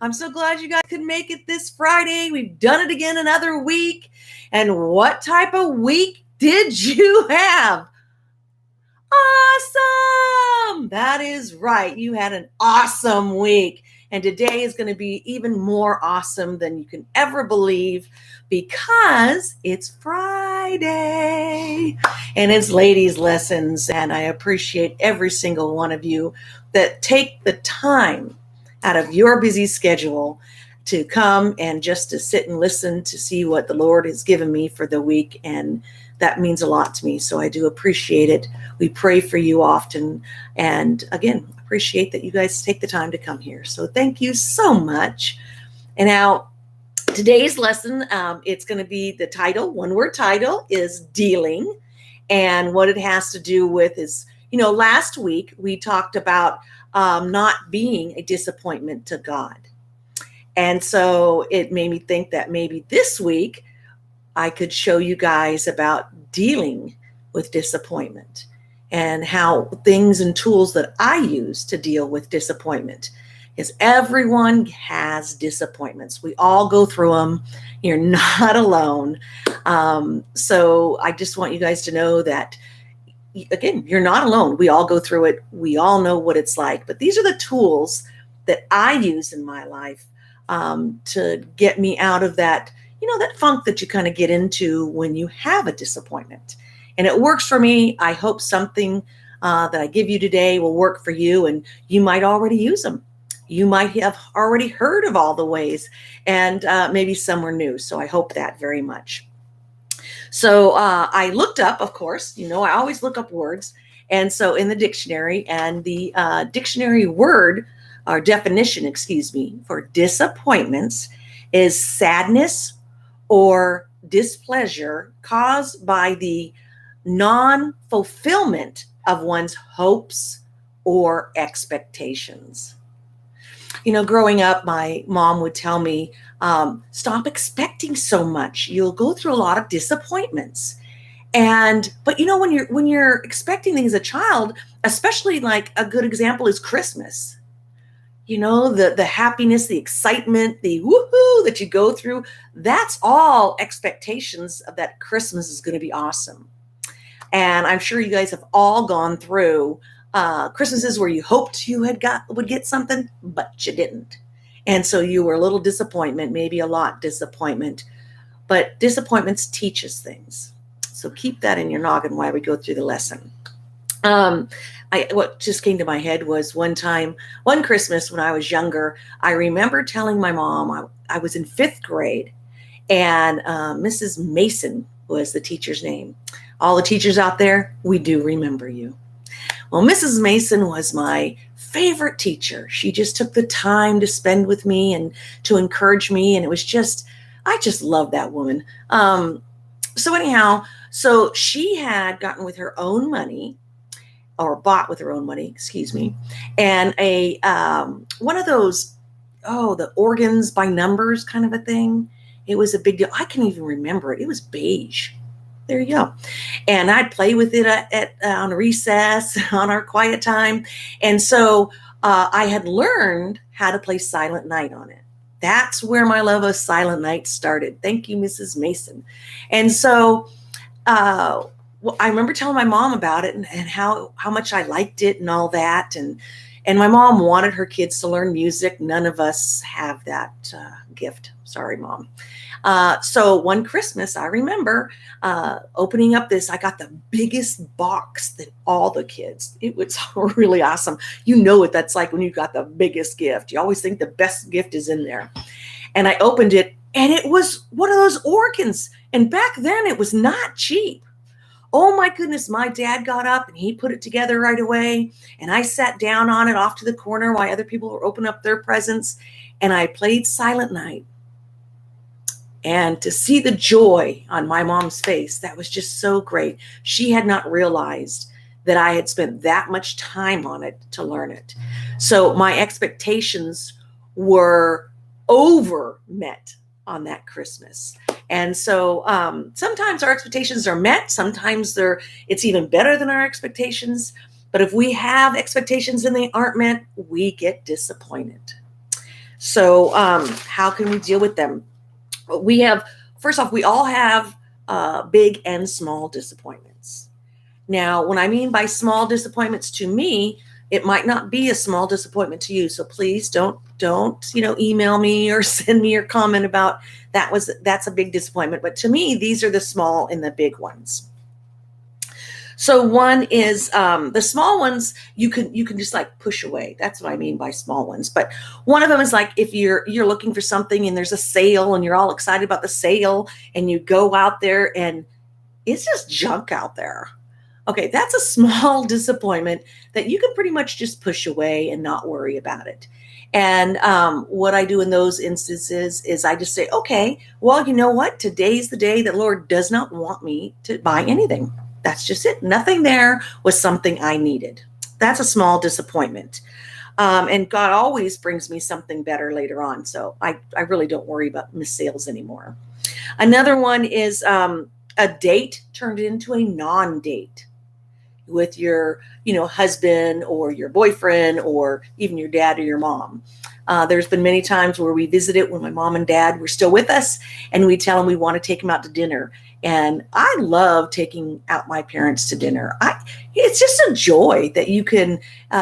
I'm so glad you guys could make it this Friday. We've done it again another week. And what type of week did you have? Awesome! That is right. You had an awesome week. And today is going to be even more awesome than you can ever believe because it's Friday and it's ladies' lessons. And I appreciate every single one of you that take the time out of your busy schedule to come and just to sit and listen to see what the Lord has given me for the week. And that means a lot to me. So I do appreciate it. We pray for you often. And again, appreciate that you guys take the time to come here. So thank you so much. And now today's lesson, it's going to be the title, one-word title is dealing. And what it has to do with is, last week we talked about not being a disappointment to God. And so it made me think that maybe this week I could show you guys about dealing with disappointment and how things and tools that I use to deal with disappointment. Because everyone has disappointments. We all go through them. You're not alone. So I just want you guys to know that, again, you're not alone. We all go through it. We all know what it's like. But these are the tools that I use in my life to get me out of that, that funk that you kind of get into when you have a disappointment. And it works for me. I hope something that I give you today will work for you, and you might already use them. You might have already heard of all the ways, and maybe some are new. So I hope that very much. So I looked up, of course, I always look up words. And so in the dictionary, and the dictionary word or definition, for disappointments is sadness or displeasure caused by the non-fulfillment of one's hopes or expectations. Growing up, my mom would tell me, stop expecting so much. You'll go through a lot of disappointments. But when you're expecting things as a child, especially like a good example is Christmas. The happiness, the excitement, the woohoo that you go through, that's all expectations of that Christmas is going to be awesome. And I'm sure you guys have all gone through Christmases where you hoped you would get something, but you didn't. And so you were a little disappointment, maybe a lot disappointment, but disappointments teach us things. So keep that in your noggin while we go through the lesson. What just came to my head was one Christmas when I was younger, I remember telling my mom, I was in 5th grade, and Mrs. Mason was the teacher's name. All the teachers out there, we do remember you. Well, Mrs. Mason was my favorite teacher. She just took the time to spend with me and to encourage me. And it was I just love that woman. So she had gotten with her own money, or bought with her own money, and a one of those, the organs by numbers kind of a thing. It was a big deal. I can't even remember it. It was beige. There you go. And I'd play with it on recess, on our quiet time. And so I had learned how to play Silent Night on it. That's where my love of Silent Night started. Thank you, Mrs. Mason. And so I remember telling my mom about it and how much I liked it and all that. And my mom wanted her kids to learn music. None of us have that gift. Sorry, Mom. So one Christmas, I remember opening up I got the biggest box than all the kids. It was really awesome. What that's like when you got the biggest gift. You always think the best gift is in there. And I opened it, and it was one of those organs. And back then it was not cheap. Oh my goodness, my dad got up and he put it together right away. And I sat down on it off to the corner while other people were opening up their presents. And I played Silent Night. And to see the joy on my mom's face, that was just so great. She had not realized that I had spent that much time on it to learn it. So my expectations were over met on that Christmas. And so sometimes our expectations are met. Sometimes it's even better than our expectations. But if we have expectations and they aren't met, we get disappointed. So how can we deal with them? We have, first off, we all have big and small disappointments. Now, when I mean by small disappointments to me, it might not be a small disappointment to you. So please don't email me or send me your comment about that's a big disappointment. But to me, these are the small and the big ones. So one is the small ones you can just like push away. That's what I mean by small ones. But one of them is like if you're looking for something and there's a sale and you're all excited about the sale and you go out there and it's just junk out there. Okay, that's a small disappointment that you can pretty much just push away and not worry about it. And what I do in those instances is I just say, okay, well, you know what? Today's the day that Lord does not want me to buy anything. That's just it. Nothing there was something I needed. That's a small disappointment. And God always brings me something better later on. So I really don't worry about missed sales anymore. Another one is a date turned into a non-date with your, husband or your boyfriend or even your dad or your mom. There's been many times where we visited when my mom and dad were still with us, and we tell them we want to take them out to dinner. And I love taking out my parents to dinner. It's just a joy that you can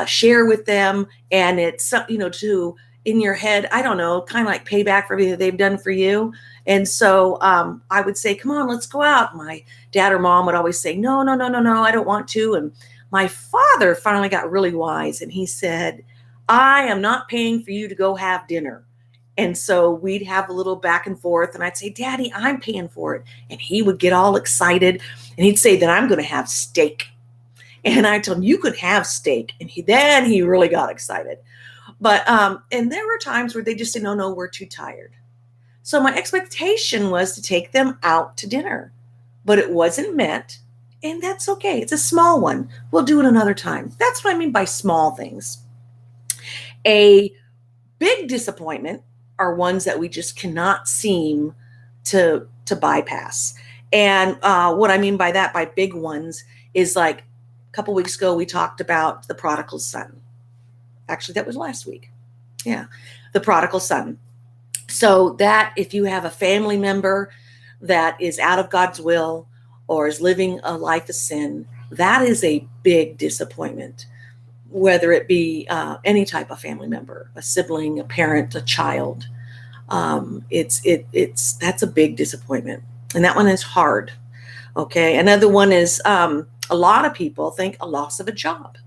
share with them, and it's to in your head, I don't know, kind of like payback for everything they've done for you. And so I would say, come on, let's go out. My dad or mom would always say, no, I don't want to. And my father finally got really wise, and he said, I am not paying for you to go have dinner. And so we'd have a little back and forth, and I'd say, Daddy, I'm paying for it. And he would get all excited, and he'd say that I'm going to have steak. And I told him, you could have steak. And he really got excited. But, and there were times where they just said, no, we're too tired. So my expectation was to take them out to dinner, but it wasn't met. And that's okay. It's a small one. We'll do it another time. That's what I mean by small things. A big disappointment are ones that we just cannot seem to bypass. And what I mean by that, by big ones, is like a couple weeks ago, we talked about the prodigal son. Actually, that was last week. Yeah, the prodigal son. So that if you have a family member that is out of God's will or is living a life of sin, that is a big disappointment, whether it be any type of family member, a sibling, a parent, a child. That's a big disappointment. And that one is hard. Okay. Another one is a lot of people think a loss of a job.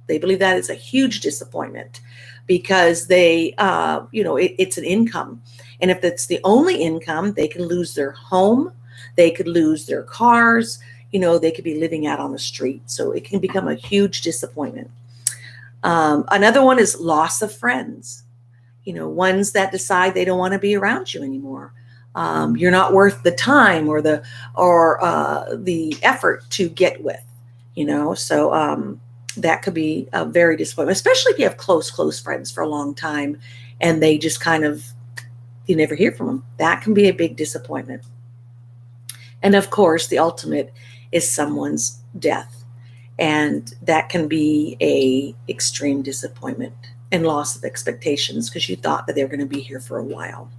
They believe that is a huge disappointment because they, it's an income. And if it's the only income, they can lose their home. They could lose their cars. They could be living out on the street. So it can become a huge disappointment. Another one is loss of friends. Ones that decide they don't want to be around you anymore. You're not worth the time or the effort to get with. So that could be a very disappointment, especially if you have close friends for a long time and they just kind of, you never hear from them. That can be a big disappointment. And of course, the ultimate is someone's death. And that can be a extreme disappointment and loss of expectations because you thought that they were going to be here for a while.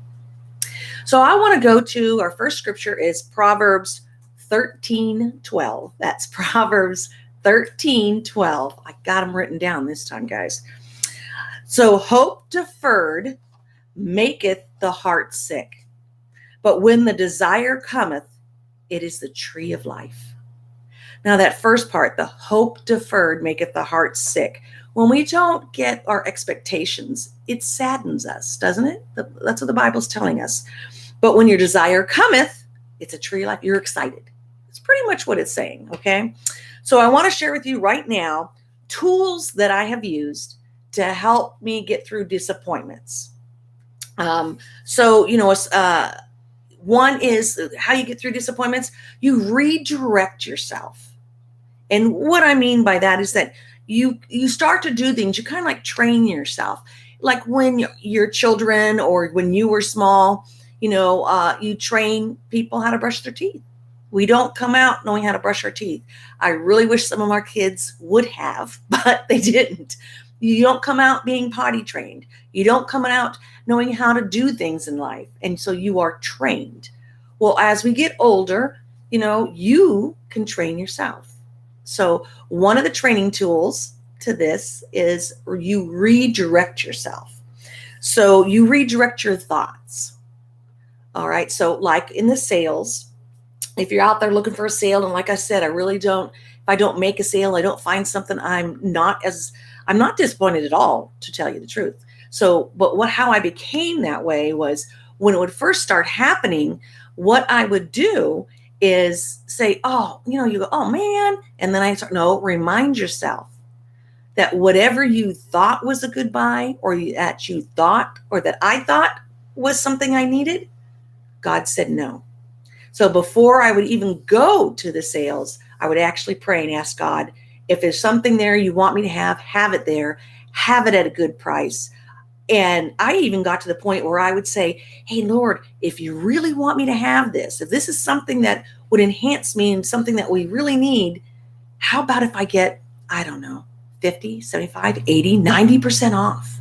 So I want to go to our first scripture is Proverbs 13:12. That's Proverbs 13:12. I got them written down this time, guys. So hope deferred maketh the heart sick, but when the desire cometh, it is the tree of life. Now that first part, the hope deferred maketh the heart sick. When we don't get our expectations, it saddens us, doesn't it? That's what the Bible's telling us. But when your desire cometh, it's a tree of life. You're excited. It's pretty much what it's saying, okay? So I want to share with you right now tools that I have used to help me get through disappointments. One is how you get through disappointments. You redirect yourself. And what I mean by that is that you start to do things. You kind of like train yourself. Like when your children or when you were small, you train people how to brush their teeth. We don't come out knowing how to brush our teeth. I really wish some of our kids would have, but they didn't. You don't come out being potty trained. You don't come out knowing how to do things in life. And so you are trained. Well, as we get older, you can train yourself. So one of the training tools to this is you redirect yourself. So you redirect your thoughts. All right. So like in the sales, if you're out there looking for a sale, and like I said, if I don't make a sale, I don't find something, I'm not disappointed at all, to tell you the truth. So, but how I became that way was when it would first start happening, what I would do is say, oh, you go, oh man. And then I start, no, remind yourself that whatever you thought was a good buy, or that you thought, or that I thought was something I needed, God said no. So before I would even go to the sales, I would actually pray and ask God, if there's something there you want me to have it there, have it at a good price. And I even got to the point where I would say, hey, Lord, if you really want me to have this, if this is something that would enhance me and something that we really need, how about if I get, I don't know, 50, 75, 80, 90% off?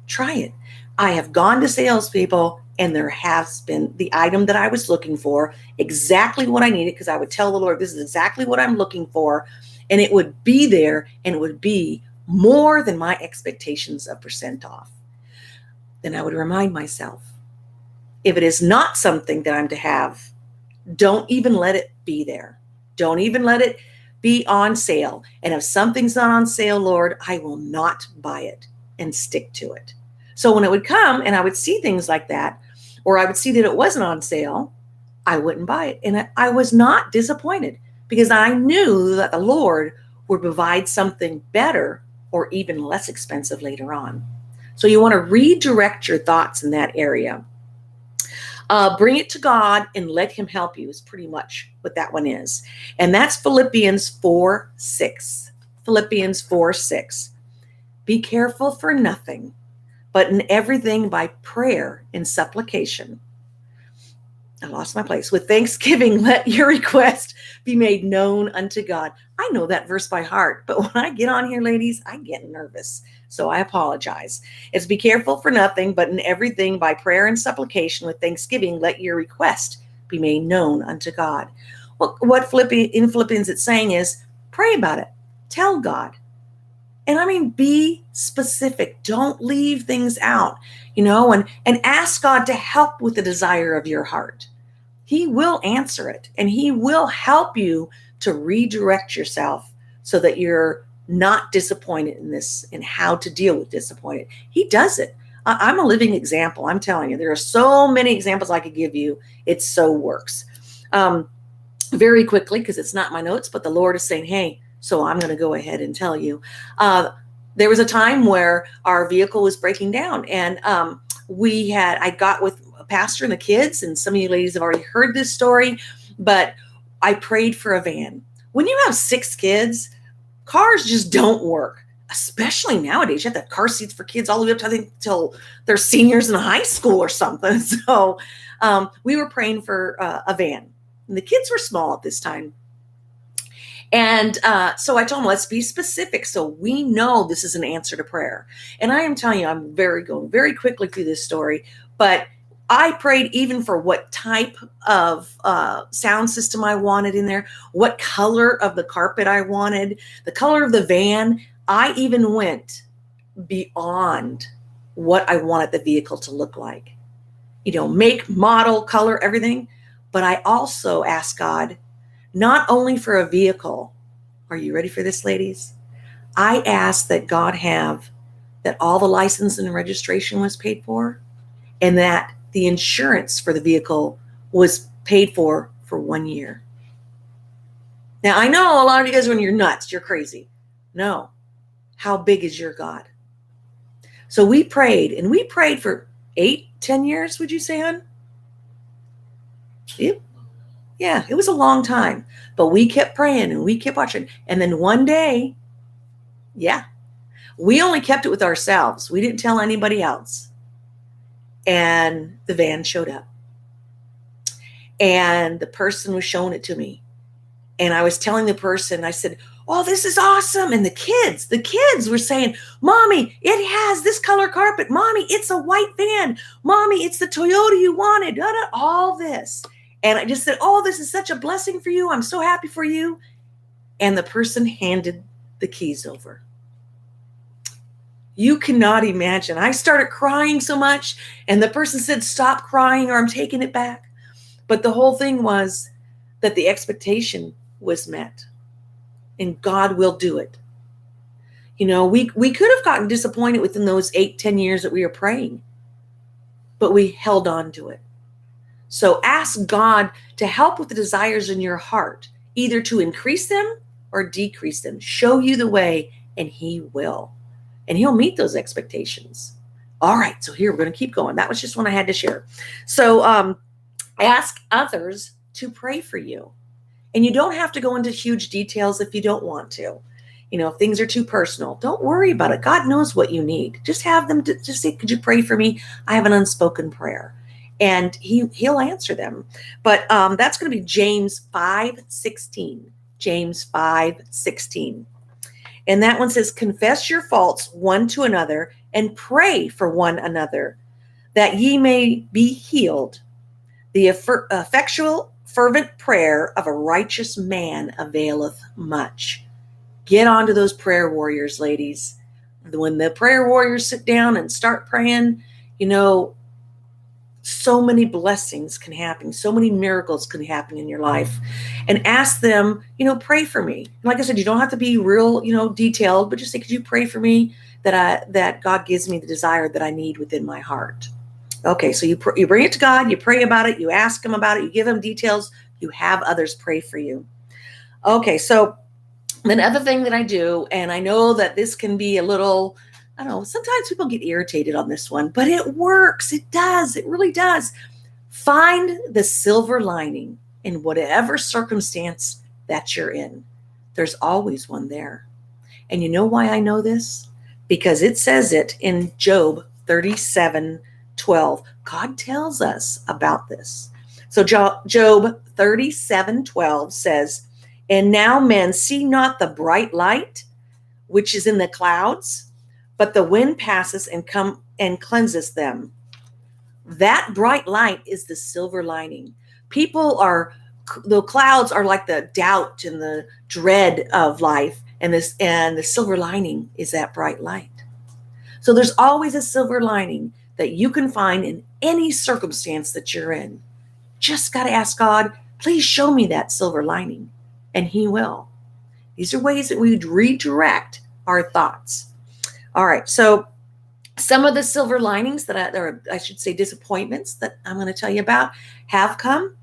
Try it. I have gone to salespeople and there has been the item that I was looking for, exactly what I needed, because I would tell the Lord, this is exactly what I'm looking for. And it would be there, and it would be more than my expectations of percent off. Then I would remind myself, if it is not something that I'm to have, don't even let it be there. Don't even let it be on sale. And if something's not on sale, Lord, I will not buy it, and stick to it. So when it would come and I would see things like that, or I would see that it wasn't on sale, I wouldn't buy it. And I was not disappointed, because I knew that the Lord would provide something better or even less expensive later on. So you want to redirect your thoughts in that area. Bring it to God and let him help you is pretty much what that one is. And that's Philippians 4:6. Philippians 4:6. Be careful for nothing, but in everything by prayer and supplication. I lost my place. With thanksgiving, let your request be made known unto God. I know that verse by heart, but when I get on here, ladies, I get nervous. So I apologize. It's be careful for nothing, but in everything by prayer and supplication with thanksgiving, let your request be made known unto God. Well, what in Philippians it's saying is pray about it. Tell God. And I mean, be specific. Don't leave things out, and ask God to help with the desire of your heart. He will answer it, and he will help you to redirect yourself so that you're not disappointed in how to deal with disappointed. He does it. I'm a living example. I'm telling you, there are so many examples I could give you. It so works. Very quickly, because it's not my notes, but the Lord is saying, hey, so I'm going to go ahead and tell you. There was a time where our vehicle was breaking down, and I got with a pastor and the kids, and some of you ladies have already heard this story, but I prayed for a van. When you have 6 kids, cars just don't work, especially nowadays. You have the car seats for kids all the way up to, I think, till they're seniors in high school or something. So we were praying for a van, and the kids were small at this time. And so I told him, let's be specific so we know this is an answer to prayer. And I am telling you, I'm going very quickly through this story, but I prayed even for what type of sound system I wanted in there, what color of the carpet I wanted, the color of the van. I even went beyond what I wanted the vehicle to look like. Make, model, color, everything. But I also asked God, not only for a vehicle. Are you ready for this, ladies? I asked that God that all the license and registration was paid for, and that the insurance for the vehicle was paid for 1 year. Now, I know a lot of you guys, when you're nuts, you're crazy. No. How big is your God? So we prayed, and we prayed for 8-10 years, would you say, hon? Yep. Yeah, it was a long time, but we kept praying and we kept watching. And then one day, we only kept it with ourselves. We didn't tell anybody else. And the van showed up. And the person was showing it to me. And I was telling the person, I said, oh, this is awesome. And the kids were saying, Mommy, it has this color carpet. Mommy, it's a white van. Mommy, it's the Toyota you wanted. All this. And I just said, oh, this is such a blessing for you. I'm so happy for you. And the person handed the keys over. You cannot imagine. I started crying so much, and the person said, stop crying or I'm taking it back. But the whole thing was that the expectation was met, and God will do it. You know, we could have gotten disappointed within those 8-10 years that we were praying, but we held on to it. So ask God to help with the desires in your heart, either to increase them or decrease them. Show you the way, and He will. And He'll meet those expectations. All right, so here we're going to keep going. That was just one I had to share. So ask others to pray for you. And you don't have to go into huge details if you don't want to. You know, if things are too personal, don't worry about it. God knows what you need. Just have them just say, could you pray for me? I have an unspoken prayer. And He'll answer them. But that's going to be James 5:16. James 5:16. And that one says, confess your faults one to another and pray for one another, that ye may be healed. The effectual, fervent prayer of a righteous man availeth much. Get onto those prayer warriors, ladies. When the prayer warriors sit down and start praying, you know, so many blessings can happen. So many miracles can happen in your life. And ask them, you know, pray for me. Like I said, you don't have to be real, you know, detailed, but just say, could you pray for me that God gives me the desire that I need within my heart? Okay, so you bring it to God, you pray about it, you ask Him about it, you give Him details, you have others pray for you. Okay, so the other thing that I do, and I know that this can be a little, I don't know, sometimes people get irritated on this one, but it works. It does. It really does. Find the silver lining in whatever circumstance that you're in. There's always one there. And you know why I know this? Because it says it in Job 37:12. God tells us about this. So Job 37:12 says, and now men see not the bright light, which is in the clouds, but the wind passes and come and cleanses them. That bright light is the silver lining. The clouds are like the doubt and the dread of life, and the silver lining is that bright light. So there's always a silver lining that you can find in any circumstance that you're in. Just got to ask God, please show me that silver lining, and He will. These are ways that we would redirect our thoughts. All right, so some of the silver linings or I should say disappointments that I'm going to tell you about have come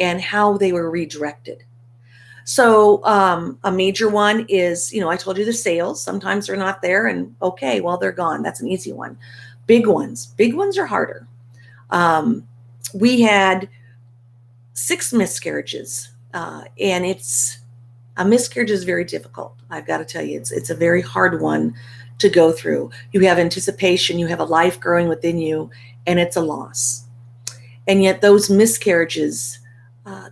and how they were redirected. So a major one is, you know, I told you the sales. Sometimes they're not there and okay, well, they're gone. That's an easy one. Big ones are harder. We had 6 miscarriages and a miscarriage is very difficult. I've got to tell you, it's a very hard one to go through. You have anticipation, you have a life growing within you, and it's a loss. And yet those miscarriages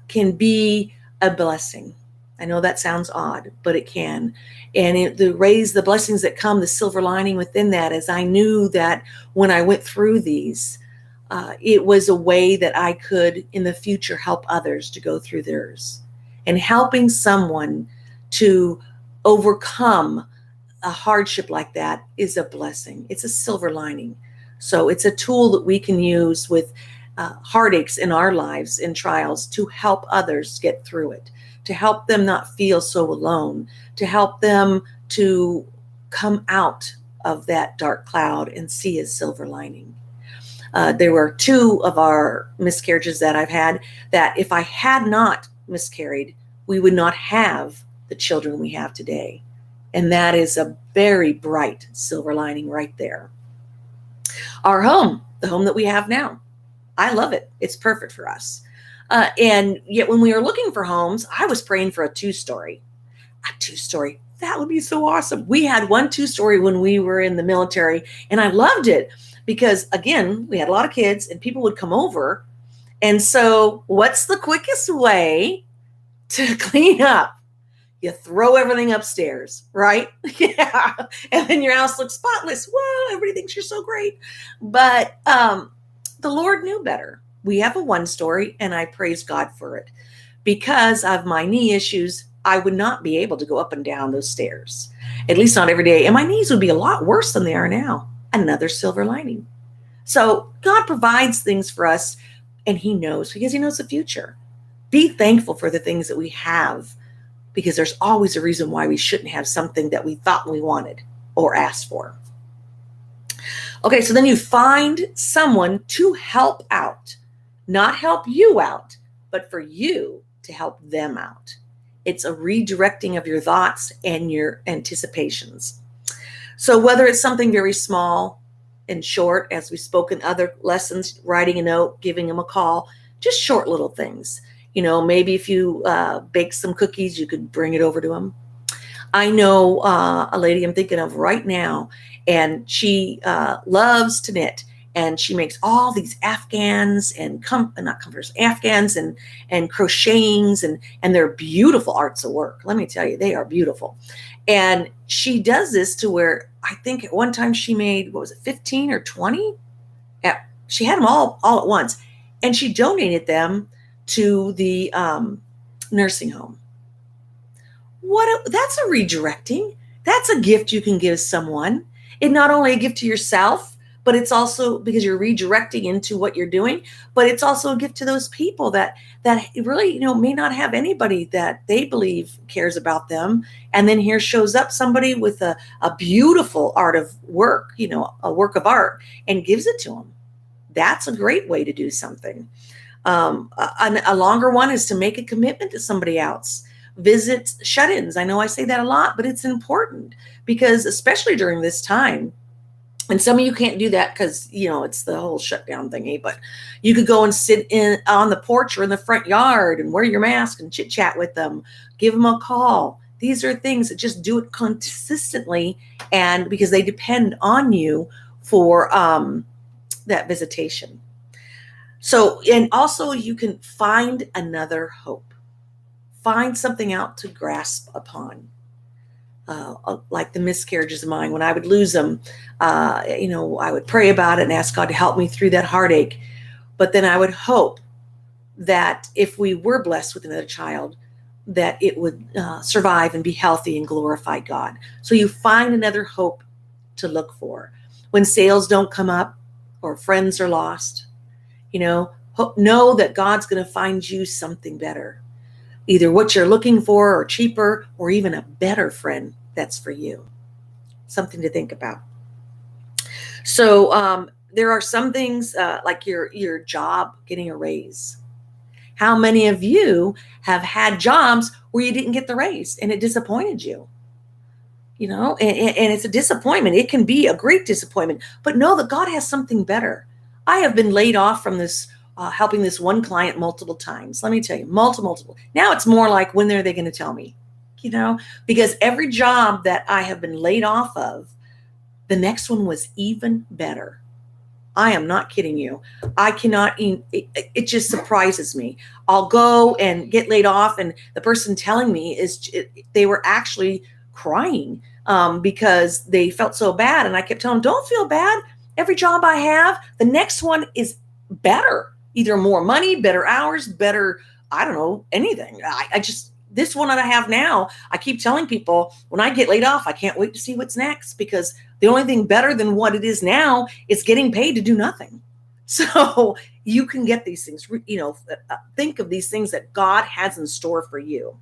can be a blessing. I know that sounds odd, but it can. And the blessings that come, the silver lining within that is I knew that when I went through these, it was a way that I could in the future help others to go through theirs. And helping someone to overcome a hardship like that is a blessing. It's a silver lining. So it's a tool that we can use with heartaches in our lives and trials to help others get through it, to help them not feel so alone, to help them to come out of that dark cloud and see a silver lining. There were 2 of our miscarriages that I've had that if I had not miscarried, we would not have the children we have today. And that is a very bright silver lining right there. Our home, the home that we have now, I love it. It's perfect for us. And yet when we were looking for homes, I was praying for a 2-story. A 2-story. That would be so awesome. We had 1 2-story when we were in the military, and I loved it because, again, we had a lot of kids and people would come over. And so what's the quickest way to clean up, you throw everything upstairs, right? Yeah. And then your house looks spotless. Whoa, everybody thinks you're so great. But the Lord knew better. We have a one story, and I praise God for it. Because of my knee issues, I would not be able to go up and down those stairs, at least not every day. And my knees would be a lot worse than they are now. Another silver lining. So God provides things for us, and he knows, because he knows the future. Be thankful for the things that we have, because there's always a reason why we shouldn't have something that we thought we wanted or asked for. Okay, so then you find someone to help out, not help you out, but for you to help them out. It's a redirecting of your thoughts and your anticipations. So whether it's something very small and short, as we spoke in other lessons, writing a note, giving them a call, just short little things. Maybe if you bake some cookies, you could bring it over to them. I know a lady I'm thinking of right now, and she loves to knit, and she makes all these Afghans and Afghans and crochetings, and they're beautiful arts of work. Let me tell you, they are beautiful. And she does this to where I think at one time she made, 15 or 20? She had them all at once, and she donated them to the nursing home. That's a redirecting. That's a gift you can give someone. It's not only a gift to yourself, but it's also because you're redirecting into what you're doing, but it's also a gift to those people that really, may not have anybody that they believe cares about them. And then here shows up somebody with a beautiful art of work, a work of art, and gives it to them. That's a great way to do something. A longer one is to make a commitment to somebody else. Visit shut-ins. I know I say that a lot, but it's important, because especially during this time, and some of you can't do that because, it's the whole shutdown thingy, but you could go and sit on the porch or in the front yard and wear your mask and chit chat with them, give them a call. These are things that just do it consistently, and because they depend on you for that visitation. So, and also you can find another hope. Find something out to grasp upon. Like the miscarriages of mine, when I would lose them, I would pray about it and ask God to help me through that heartache. But then I would hope that if we were blessed with another child, that it would survive and be healthy and glorify God. So you find another hope to look for. When sales don't come up or friends are lost, know that God's going to find you something better. Either what you're looking for, or cheaper, or even a better friend that's for you. Something to think about. So there are some things like your job getting a raise. How many of you have had jobs where you didn't get the raise and it disappointed you? And it's a disappointment. It can be a great disappointment, but know that God has something better. I have been laid off from this helping this one client multiple times. Let me tell you, multiple. Now it's more like, when are they going to tell me? Because every job that I have been laid off of, the next one was even better. I am not kidding you. I cannot, it just surprises me. I'll go and get laid off, and the person telling me they were actually crying because they felt so bad. And I kept telling them, don't feel bad. Every job I have, the next one is better. Either more money, better hours, better, I don't know, anything. This one that I have now, I keep telling people, when I get laid off, I can't wait to see what's next, because the only thing better than what it is now is getting paid to do nothing. So you can get these things, think of these things that God has in store for you,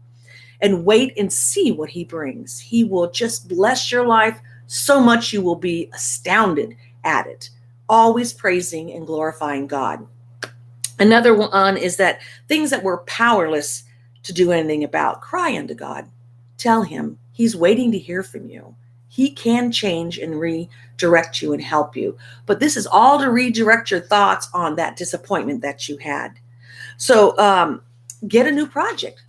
and wait and see what he brings. He will just bless your life so much you will be astounded at it. Always praising and glorifying God. Another one is that things that we're powerless to do anything about, cry unto God. Tell him he's waiting to hear from you. He can change and redirect you and help you. But this is all to redirect your thoughts on that disappointment that you had. So get a new project.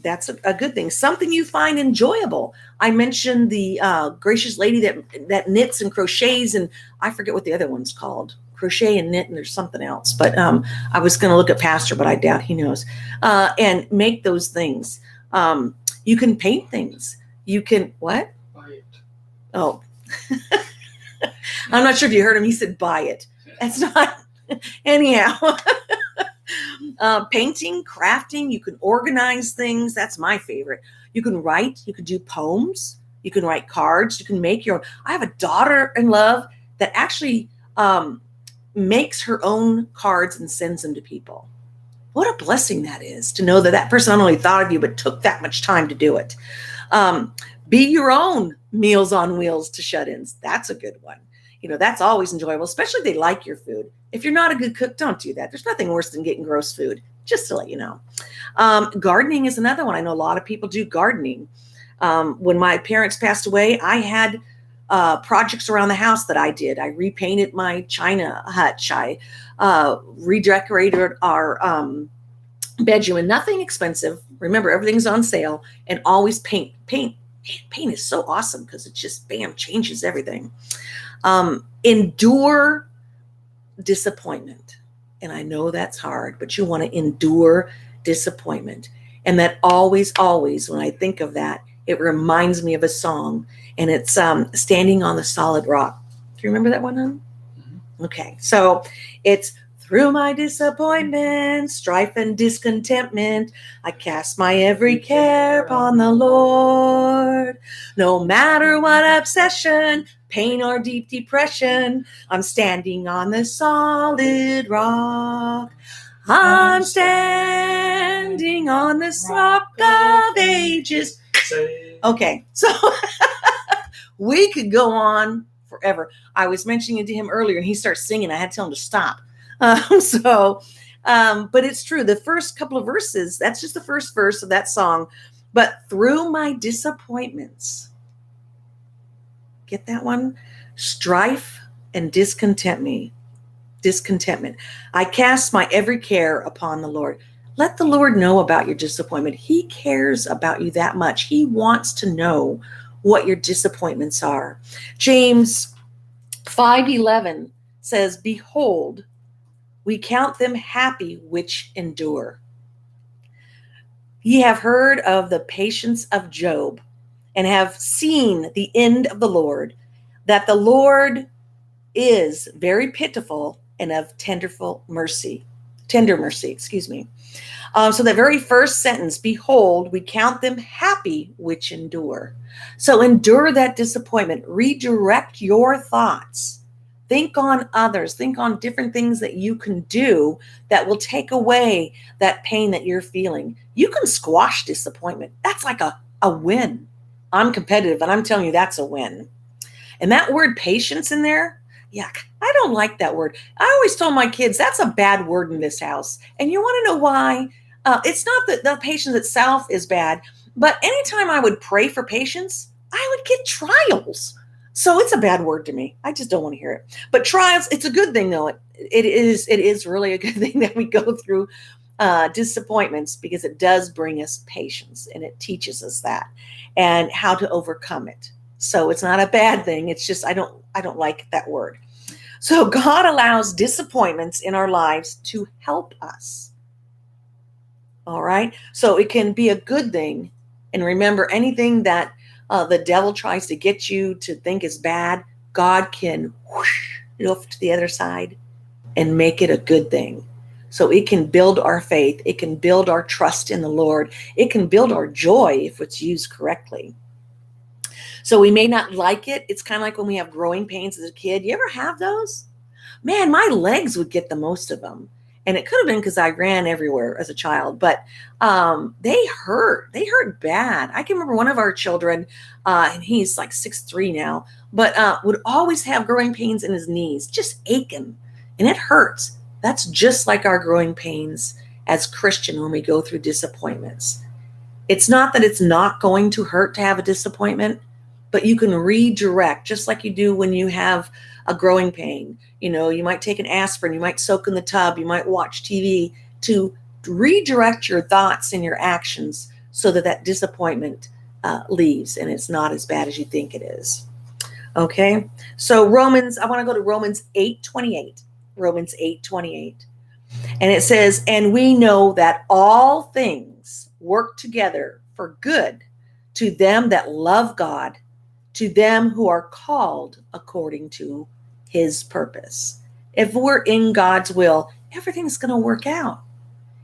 That's a good thing. Something you find enjoyable. I mentioned the gracious lady that knits and crochets, and I forget what the other one's called. crochet and knit, and there's something else. But I was going to look at Pastor, but I doubt he knows. And make those things. You can paint things. You can, what? Buy it. Oh, I'm not sure if you heard him. He said, buy it. That's not, anyhow. Painting, crafting, you can organize things. That's my favorite. You can write, you can do poems, you can write cards, you can make your own. I have a daughter-in-law that actually makes her own cards and sends them to people. What a blessing that is, to know that that person not only thought of you, but took that much time to do it. Be your own Meals on Wheels to shut-ins. That's a good one. That's always enjoyable, especially if they like your food. If you're not a good cook, don't do that. There's nothing worse than getting gross food, just to let you know. Gardening is another one. I know a lot of people do gardening. When my parents passed away, I had projects around the house that I did. I repainted my china hutch. I redecorated our bedroom, and nothing expensive. Remember, everything's on sale, and always paint. Paint is so awesome because it just, bam, changes everything. Endure disappointment. And I know that's hard, but you want to endure disappointment. And that always, when I think of that, it reminds me of a song, and it's Standing on the Solid Rock. Do you remember that one, hon? Mm-hmm. Okay. So it's, through my disappointment, strife and discontentment, I cast my every care upon the Lord. No matter what obsession, pain or deep depression, I'm standing on the solid rock. I'm standing on this rock of ages. Okay, so we could go on forever. I was mentioning it to him earlier, and he starts singing. I had to tell him to stop. But it's true. The first couple of verses, that's just the first verse of that song. But through my disappointments, get that one? Strife and discontentment. I cast my every care upon the Lord. Let the Lord know about your disappointment. He cares about you that much. He wants to know what your disappointments are. James 5:11 says, behold, we count them happy which endure. Ye have heard of the patience of Job, and have seen the end of the Lord, that the Lord is very pitiful and of tender mercy. So that very first sentence, behold, we count them happy which endure. So endure that disappointment. Redirect your thoughts. Think on others. Think on different things that you can do that will take away that pain that you're feeling. You can squash disappointment. That's like a win. I'm competitive, and I'm telling you that's a win. And that word patience in there, yuck, I don't like that word. I always told my kids that's a bad word in this house. And you want to know why? It's not that the patience itself is bad, but anytime I would pray for patience, I would get trials. So it's a bad word to me. I just don't want to hear it. But trials, it's a good thing, though. It is really a good thing that we go through disappointments, because it does bring us patience, and it teaches us that and how to overcome it. So it's not a bad thing. It's just I don't like that word. So God allows disappointments in our lives to help us. All right. So it can be a good thing. And remember, anything that the devil tries to get you to think is bad, God can whoosh it off to the other side and make it a good thing. So it can build our faith. It can build our trust in the Lord. It can build our joy if it's used correctly. So we may not like it. It's kind of like when we have growing pains as a kid. You ever have those? Man, my legs would get the most of them. And it could have been because I ran everywhere as a child, but they hurt. They hurt bad. I can remember one of our children, and he's like 6'3" now, but would always have growing pains in his knees, just aching, and it hurts. That's just like our growing pains as Christian when we go through disappointments. It's not that it's not going to hurt to have a disappointment, but you can redirect, just like you do when you have a growing pain. You might take an aspirin, you might soak in the tub, you might watch TV to redirect your thoughts and your actions so that disappointment leaves and it's not as bad as you think it is. Okay, so I want to go to Romans 8:28. Romans 8:28. And it says, and we know that all things work together for good to them that love God, to them who are called according to his purpose. If we're in God's will, everything's going to work out.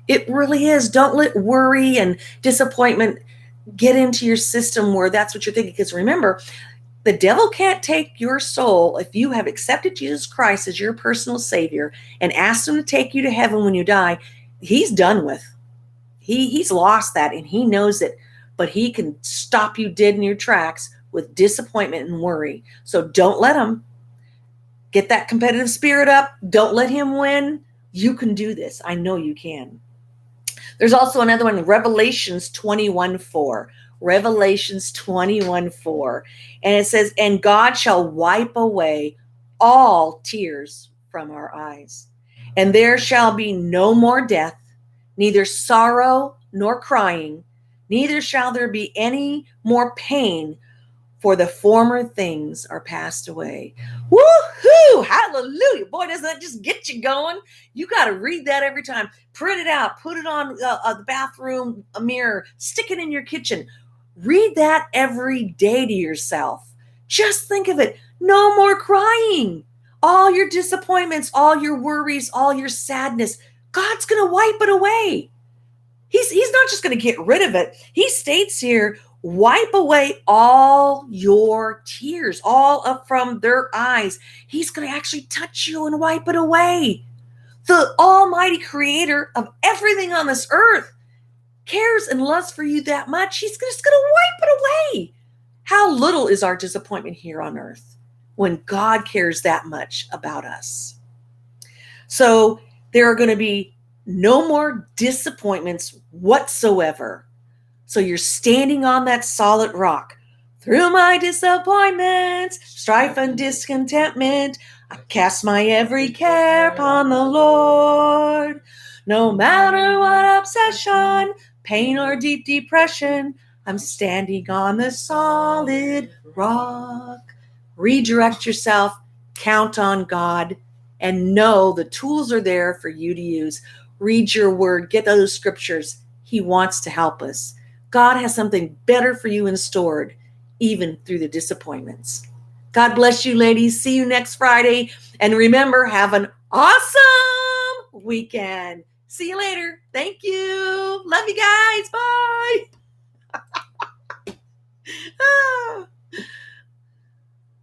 It really is. Don't let worry and disappointment get into your system where that's what you're thinking. Because remember, the devil can't take your soul if you have accepted Jesus Christ as your personal Savior and asked him to take you to heaven when you die. He's done with. He's lost that, and he knows it. But he can stop you dead in your tracks with disappointment and worry. So don't let him. Get that competitive spirit up. Don't let him win. You can do this. I know you can. There's also another one, Revelations 21:4. Revelations 21:4. And it says, and God shall wipe away all tears from our eyes. And there shall be no more death, neither sorrow nor crying, neither shall there be any more pain, for the former things are passed away. Woohoo! Hallelujah. Boy, doesn't that just get you going? You got to read that every time. Print it out. Put it on the bathroom, a mirror. Stick it in your kitchen. Read that every day to yourself. Just think of it. No more crying. All your disappointments, all your worries, all your sadness, God's going to wipe it away. He's not just going to get rid of it. He states here, wipe away all your tears, all up from their eyes. He's going to actually touch you and wipe it away. The almighty creator of everything on this earth cares and loves for you that much. He's just going to wipe it away. How little is our disappointment here on earth when God cares that much about us? So there are going to be no more disappointments whatsoever. So you're standing on that solid rock. Through my disappointments, strife and discontentment, I cast my every care upon the Lord. No matter what obsession, pain or deep depression, I'm standing on the solid rock. Redirect yourself, count on God, and know the tools are there for you to use. Read your word, get those scriptures. He wants to help us. God has something better for you in store, even through the disappointments. God bless you, ladies. See you next Friday. And remember, have an awesome weekend. See you later. Thank you. Love you guys. Bye.